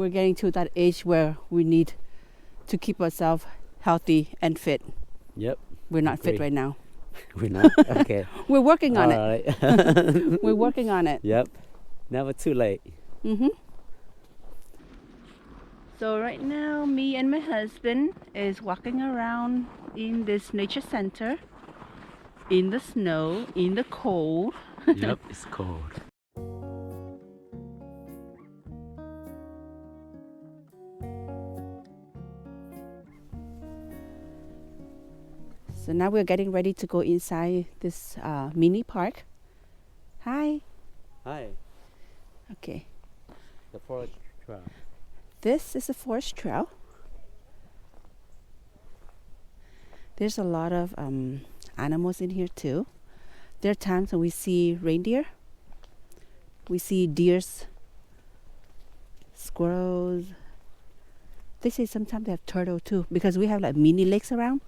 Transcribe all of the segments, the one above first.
we're getting to that age where we need to keep ourselves healthy and fit. Yep. We're not fit Agree. right now. We're not? Okay. We're working on it. All right. We're working on it. Yep. Never too late. So right now, me and my husband is walking around in this nature center, in the snow, in the cold. Yep, it's cold. So now we're getting ready to go inside this mini park. Hi. Hi. Okay. The forest trail. This is a forest trail. There's a lot of animals in here too. There are times when we see reindeer. We see deers, squirrels. They say sometimes they have turtle too because we have like mini lakes around.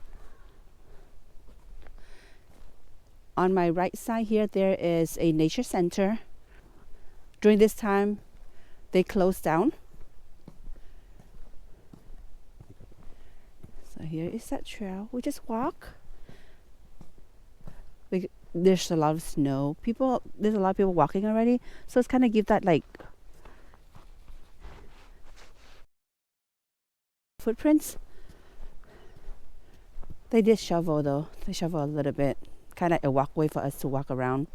On my right side here, there is a nature center. During this time, they closed down. So here is that trail. We just walk. There's a lot of snow. There's a lot of people walking already. So it's kind of give that like footprints. They did shovel though. They shovel a little bit. Kind of a walkway for us to walk around.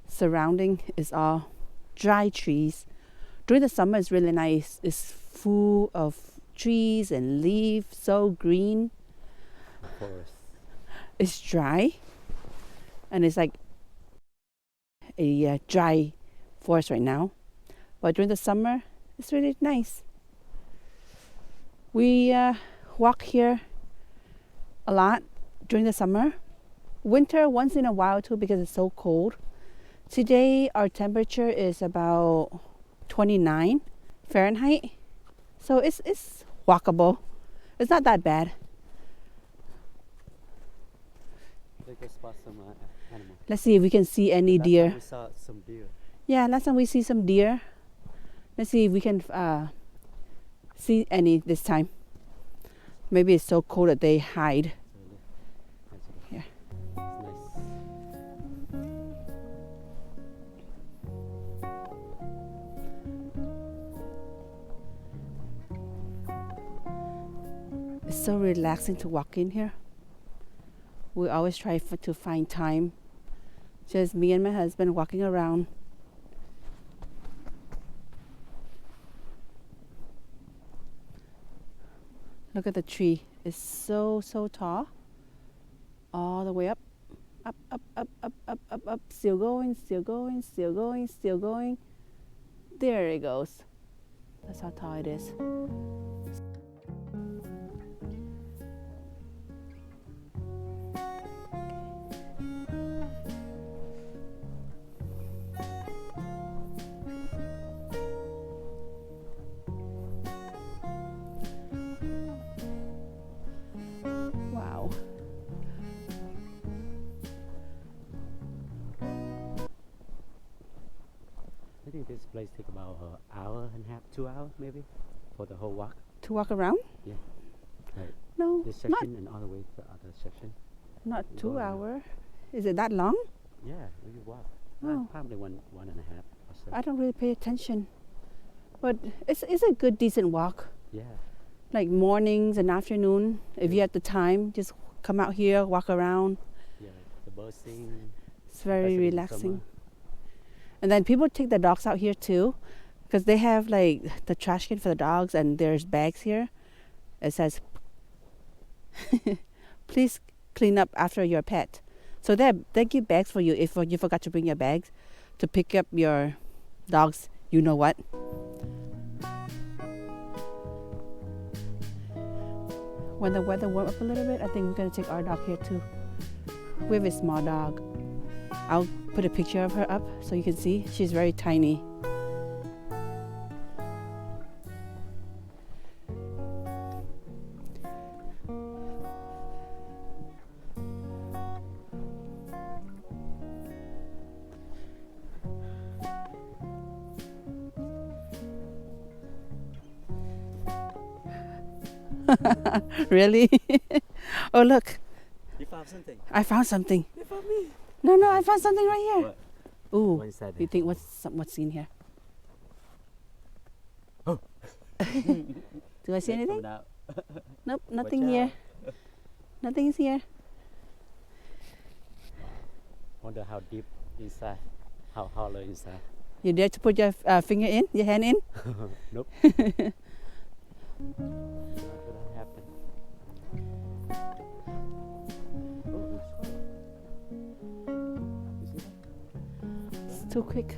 Surrounding is all dry trees. During the summer it's really nice. It's full of trees and leaves, so green. Forest. It's dry. And it's like a dry forest right now. But during the summer, it's really nice. We walk here a lot during the summer. Winter once in a while too because it's so cold. Today our temperature is about 29 Fahrenheit. So it's walkable. It's not that bad. They can spot some animals. Let's see if we can see any deer. We saw some deer. Yeah, last time we see some deer. Let's see if we can see any this time. Maybe it's so cold that they hide. Yeah. It's nice. It's so relaxing to walk in here. We always try to find time. Just me and my husband walking around. Look at the tree. It's so tall. All the way up. Up, up, up, up, up, up, up. Still going, still going, still going, still going. There it goes. That's how tall it is. Wow. I think this place take about an hour and a half, 2 hours maybe, for the whole walk. To walk around? Yeah. Right. No, This section and all the way to the other section. not You 2 go hours. Is it that long? Yeah, we walk. Oh. Probably one and a half or so. I don't really pay attention. But it's a good, decent walk. Yeah. Like mornings and afternoon. If you have the time, just come out here, walk around. Yeah. The birds sing. It's very especially in relaxing. summer. And then people take the dogs out here too, because they have like the trash can for the dogs, and there's bags here. It says, "Please clean up after your pet." So they give bags for you if you forgot to bring your bags to pick up your dog's. You know what? When the weather warm up a little bit, I think we're gonna take our dog here too. We have a small dog. I'll put a picture of her up so you can see. She's very tiny. Really? Oh, look. You found something. I found something. You found me. No, I found something right here. What? Ooh. What inside You there? think what's in here? Oh. Do I see anything? Coming out. Nope, Watch nothing here. out. Nothing is here. Wonder how deep inside. How hollow inside. You dare to put your finger in, your hand in? Nope. Not gonna happen. Oh, there's one. You see that? It's too quick.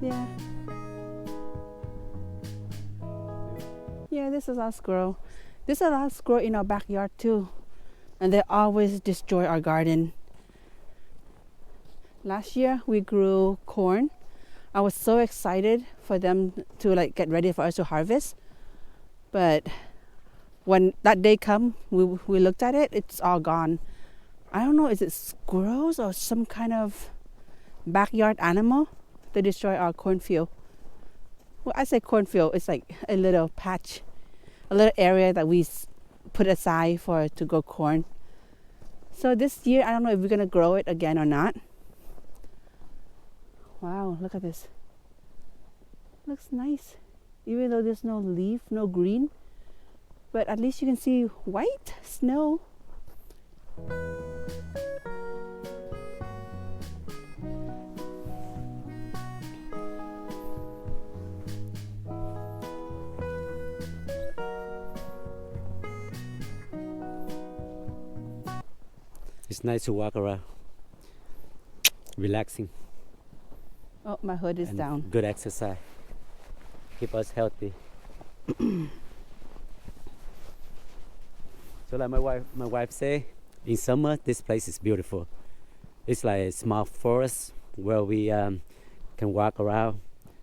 Yeah. Yeah. Yeah, this is our squirrel. This is our squirrel in our backyard too. And they always destroy our garden. Last year we grew corn. I was so excited for them to like get ready for us to harvest. But when that day come, we looked at it, it's all gone. I don't know, is it squirrels or some kind of backyard animal that destroy our cornfield? Well, I say cornfield, it's like a little patch, a little area that we put aside for to grow corn. So this year, I don't know if we're gonna grow it again or not. Wow, look at this. Looks nice. Even though there's no leaf, no green, but at least you can see white snow. It's nice to walk around. Relaxing. Oh, my hood is and down. Good exercise. Keep us healthy. So like my wife say, in summer this place is beautiful. It's like a small forest where we can walk around,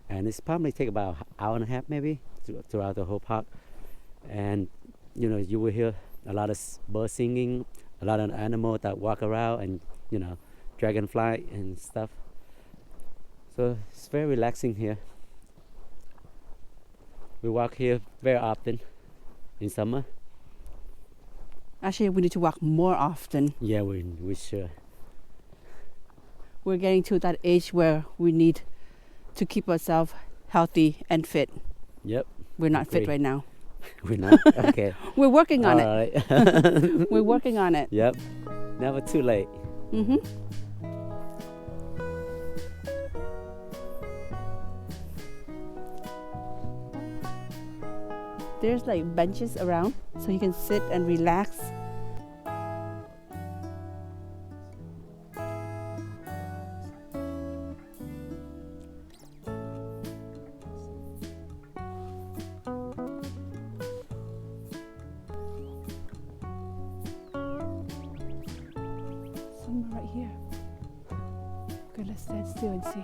and it's probably take about an hour and a half maybe throughout the whole park. And you know, you will hear a lot of birds singing, a lot of animals that walk around, and you know, dragonfly and stuff. So it's very relaxing here. We walk here very often in summer. Actually, we need to walk more often. Yeah, we sure. We're getting to that age where we need to keep ourselves healthy and fit. Yep. We're not fit Agree. right now. We're not? Okay. We're working on it. All right. We're working on it. Yep. Never too late. Mm-hmm. There's like benches around so you can sit and relax. Somewhere right here. Okay, let's stand still and see.